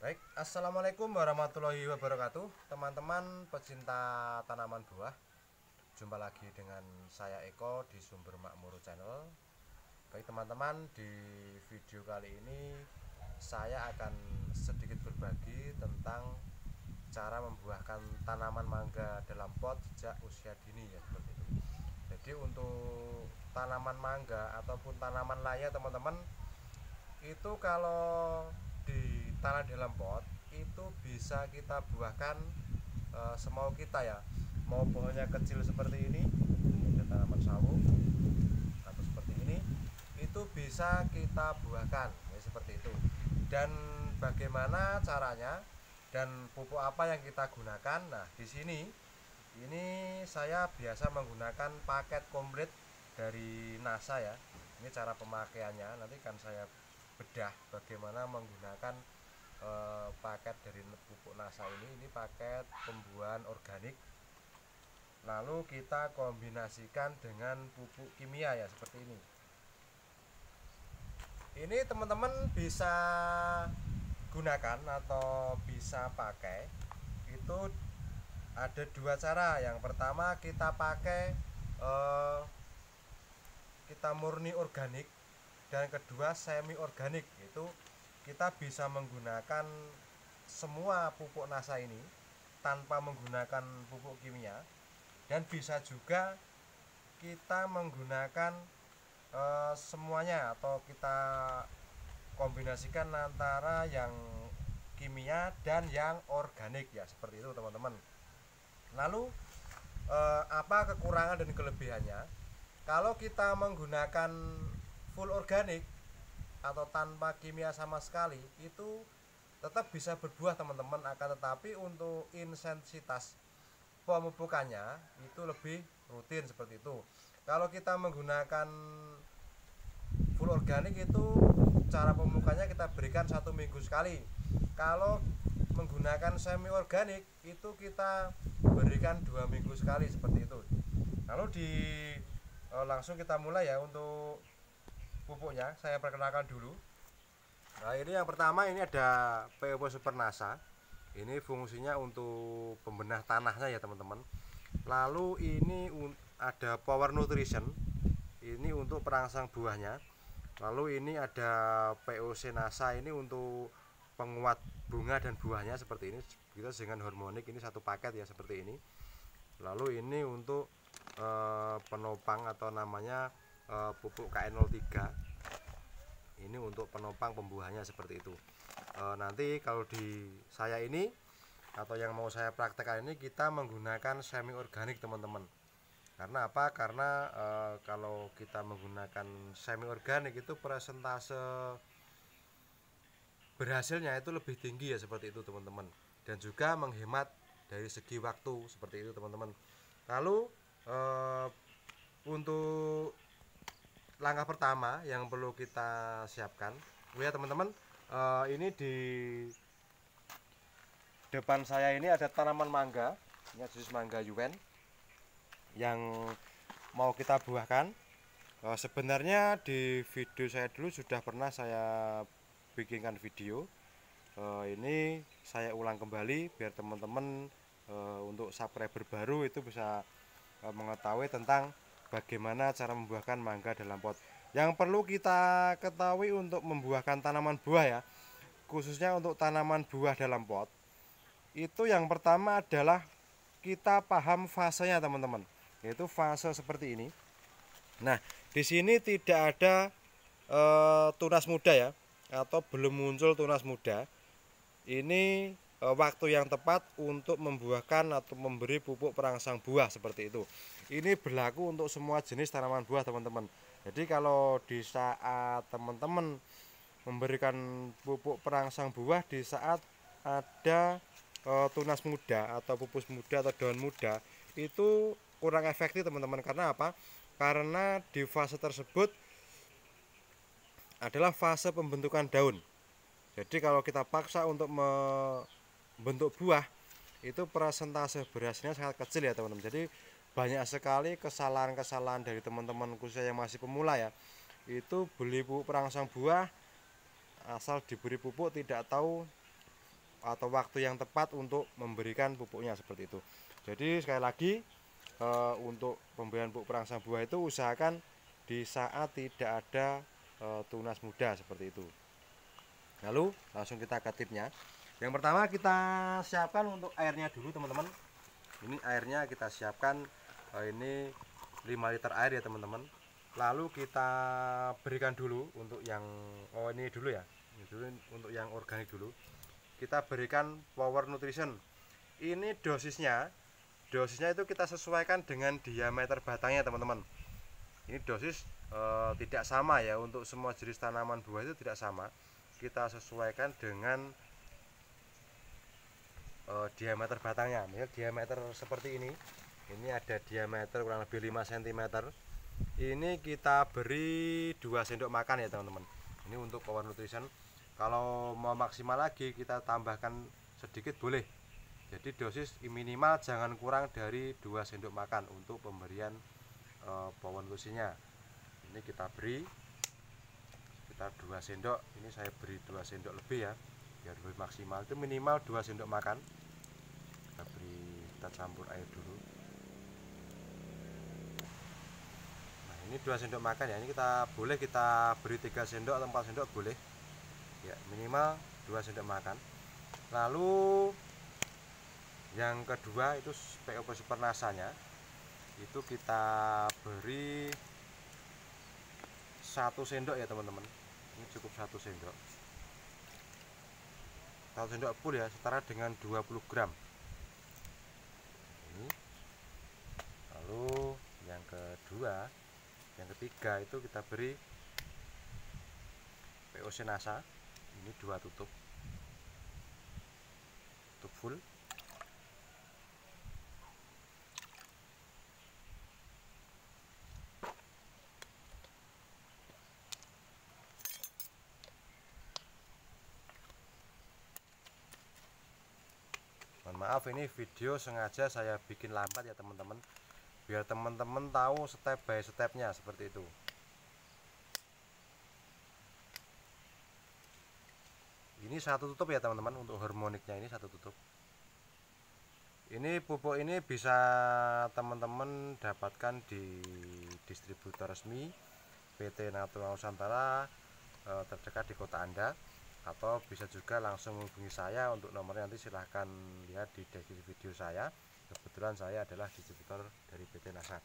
Baik, assalamualaikum warahmatullahi wabarakatuh, teman-teman pecinta tanaman buah. Jumpa lagi dengan saya Eko di Sumber Makmur Channel. Baik teman-teman, di video kali ini saya akan sedikit berbagi tentang cara membuahkan tanaman mangga dalam pot sejak usia dini ya, seperti itu. Jadi untuk tanaman mangga ataupun tanaman lainnya teman-teman, itu kalau ditanam dalam pot itu bisa kita buahkan semau kita ya. Mau pohonnya kecil seperti ini ada tanaman sawo atau seperti ini, itu bisa kita buahkan ya, seperti itu. Dan bagaimana caranya dan pupuk apa yang kita gunakan? Nah, di sini ini saya biasa menggunakan paket komplit dari NASA ya. Ini cara pemakaiannya, nanti kan saya bedah bagaimana menggunakan paket dari pupuk NASA ini paket pembuahan organik, lalu kita kombinasikan dengan pupuk kimia ya, seperti ini teman-teman bisa gunakan atau bisa pakai. Itu ada dua cara. Yang pertama kita pakai kita murni organik, dan kedua semi organik. Itu kita bisa menggunakan semua pupuk NASA ini tanpa menggunakan pupuk kimia, dan bisa juga kita menggunakan semuanya atau kita kombinasikan antara yang kimia dan yang organik ya, seperti itu teman-teman. Lalu apa kekurangan dan kelebihannya? Kalau kita menggunakan full organik atau tanpa kimia sama sekali, itu tetap bisa berbuah teman-teman, akan tetapi untuk intensitas pemupukannya itu lebih rutin, seperti itu. Kalau kita menggunakan full organik itu cara pemupukannya kita berikan 1 minggu sekali. Kalau menggunakan semi organik itu kita berikan 2 minggu sekali, seperti itu. Lalu langsung kita mulai ya untuk pupuknya. Saya perkenalkan dulu. Nah, ini yang pertama, ini ada POP Super NASA. Ini fungsinya untuk pembenah tanahnya ya teman-teman. Lalu ini ada Power Nutrition, ini untuk perangsang buahnya. Lalu ini ada POC NASA, ini untuk penguat bunga dan buahnya, seperti ini. Kita dengan harmonik, ini satu paket ya, seperti ini. Lalu ini untuk penopang atau namanya pupuk KN03, ini untuk penopang pembuahannya, seperti itu. Nanti kalau di saya ini atau yang mau saya praktekkan ini, kita menggunakan semi organik teman-teman. Karena apa? Karena kalau kita menggunakan semi organik itu persentase berhasilnya itu lebih tinggi ya, seperti itu teman-teman, dan juga menghemat dari segi waktu, seperti itu teman-teman. Lalu untuk langkah pertama yang perlu kita siapkan, ya teman-teman, ini di depan saya ini ada tanaman mangga, ini jenis mangga Yuen yang mau kita buahkan. Sebenarnya di video saya dulu sudah pernah saya bikinkan video. Ini saya ulang kembali biar teman-teman untuk subscriber baru itu bisa mengetahui tentang bagaimana cara membuahkan mangga dalam pot. Yang perlu kita ketahui untuk membuahkan tanaman buah ya, khususnya untuk tanaman buah dalam pot, itu yang pertama adalah kita paham fasenya teman-teman, yaitu fase seperti ini. Nah, di sini tidak ada tunas muda ya, atau belum muncul tunas muda. Ini waktu yang tepat untuk membuahkan atau memberi pupuk perangsang buah, seperti itu. Ini berlaku untuk semua jenis tanaman buah teman-teman. Jadi kalau di saat teman-teman memberikan pupuk perangsang buah di saat ada tunas muda atau pupus muda atau daun muda, itu kurang efektif teman-teman. Karena apa? Karena di fase tersebut adalah fase pembentukan daun. Jadi kalau kita paksa untuk membentuk buah, itu persentase berhasilnya sangat kecil ya teman-teman. Jadi banyak sekali kesalahan-kesalahan dari teman-teman khususnya yang masih pemula ya. Itu beli pupuk perangsang buah, asal diberi pupuk tidak tahu atau waktu yang tepat untuk memberikan pupuknya seperti itu. Jadi sekali lagi untuk pemberian pupuk perangsang buah itu usahakan di saat tidak ada tunas muda seperti itu. Lalu langsung kita ke tipnya. Yang pertama kita siapkan untuk airnya dulu teman-teman. Ini airnya kita siapkan ini 5 liter air ya teman-teman. Lalu kita berikan dulu untuk yang ini dulu ya. Ini dulu untuk yang organik dulu. Kita berikan Power Nutrition. Ini dosisnya itu kita sesuaikan dengan diameter batangnya teman-teman. Ini dosis tidak sama ya, untuk semua jenis tanaman buah itu tidak sama. Kita sesuaikan dengan diameter batangnya. Misal diameter seperti ini ada diameter kurang lebih 5 cm. Ini kita beri 2 sendok makan ya teman-teman. Ini untuk Power Nutrition. Kalau mau maksimal lagi kita tambahkan sedikit boleh. Jadi dosis minimal jangan kurang dari 2 sendok makan untuk pemberian Power Nutrition-nya. Ini kita beri sekitar 2 sendok. Ini saya beri 2 sendok lebih ya, biar lebih maksimal. Itu minimal 2 sendok makan. Kita campur air dulu. Nah ini 2 sendok makan ya. Ini kita boleh kita beri 3 sendok atau 4 sendok boleh ya, minimal 2 sendok makan. Lalu yang kedua itu POP Super Nasanya, itu kita beri 1 sendok ya teman-teman. Ini cukup 1 sendok. 1 sendok full ya, setara dengan 20 gram. Ini. Lalu yang ketiga itu kita beri POC Nasa. Ini 2 tutup full. Mohon maaf, ini video sengaja saya bikin lambat ya teman-teman, biar teman-teman tahu step by stepnya seperti itu. Ini 1 tutup ya teman-teman, untuk harmoniknya ini 1 tutup. Ini pupuk ini bisa teman-teman dapatkan di distributor resmi PT Natural Nusantara terdekat di kota Anda, atau bisa juga langsung menghubungi saya. Untuk nomornya nanti silahkan lihat di deskripsi video saya. Kebetulan saya adalah distributor dari PT NASA.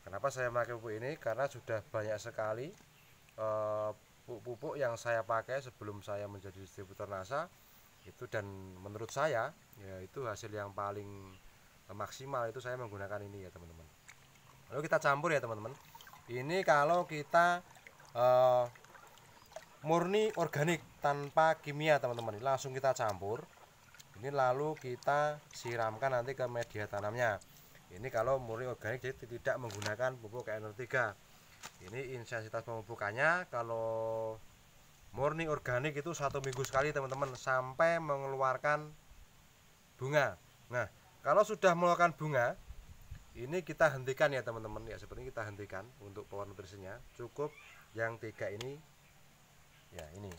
Kenapa saya memakai pupuk ini? Karena sudah banyak sekali pupuk yang saya pakai sebelum saya menjadi distributor NASA itu, dan menurut saya ya itu hasil yang paling maksimal itu saya menggunakan ini ya teman-teman. Lalu kita campur ya teman-teman. Ini kalau kita murni organik tanpa kimia teman-teman, langsung kita campur ini, lalu kita siramkan nanti ke media tanamnya. Ini kalau murni organik, jadi tidak menggunakan pupuk NR3. Ini intensitas pemupukannya kalau murni organik itu 1 minggu sekali teman-teman, sampai mengeluarkan bunga. Nah kalau sudah mengeluarkan bunga, ini kita hentikan ya teman-teman ya, seperti ini kita hentikan untuk Power Nutrition-nya. Cukup yang 3 ini ya, ini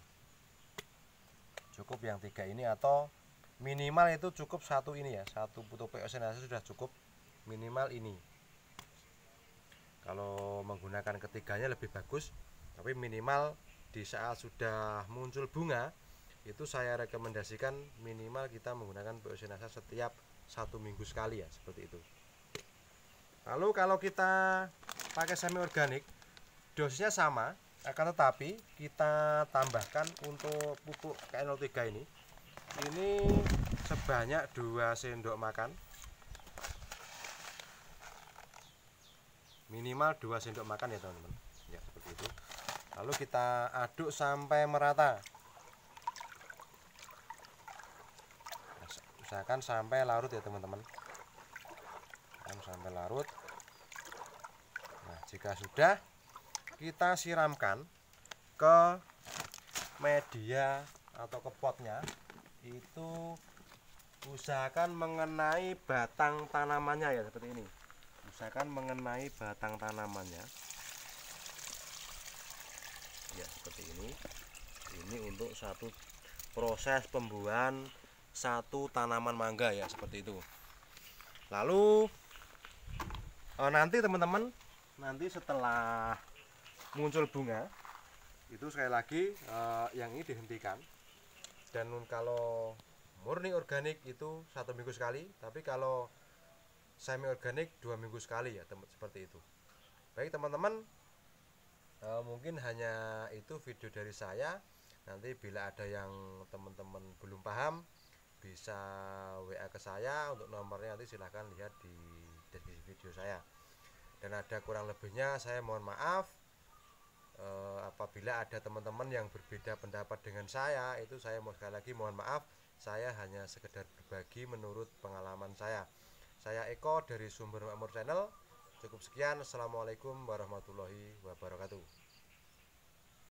cukup yang 3 ini, atau minimal itu cukup 1 ini ya, 1 putuk POC sudah cukup, minimal ini. Kalau menggunakan ketiganya lebih bagus, tapi minimal di saat sudah muncul bunga itu saya rekomendasikan minimal kita menggunakan POC Nasa setiap 1 minggu sekali ya, seperti itu. Lalu kalau kita pakai semi organik, dosisnya sama, akan tetapi kita tambahkan untuk pupuk KN03 ini sebanyak 2 sendok makan, minimal 2 sendok makan ya teman-teman ya, seperti itu. Lalu kita aduk sampai merata, usahakan sampai larut ya teman-teman, sampai larut. Nah jika sudah, kita siramkan ke media atau ke potnya, itu usahakan mengenai batang tanamannya ya, seperti ini. Usahakan mengenai batang tanamannya ya, seperti ini. Ini untuk 1 proses pembuahan satu tanaman mangga ya, seperti itu. Lalu nanti teman-teman, nanti setelah muncul bunga itu sekali lagi yang ini dihentikan. Dan kalau murni organik itu 1 minggu sekali, tapi kalau semi organik 2 minggu sekali ya, seperti itu. Baik teman-teman, mungkin hanya itu video dari saya. Nanti bila ada yang teman-teman belum paham, bisa WA ke saya, untuk nomornya nanti silahkan lihat di deskripsi video saya. Dan ada kurang lebihnya saya mohon maaf. Apabila ada teman-teman yang berbeda pendapat dengan saya, itu saya mau sekali lagi mohon maaf. Saya hanya sekedar berbagi menurut pengalaman saya. Saya Eko dari Sumber Makmur Channel. Cukup sekian. Assalamualaikum warahmatullahi wabarakatuh.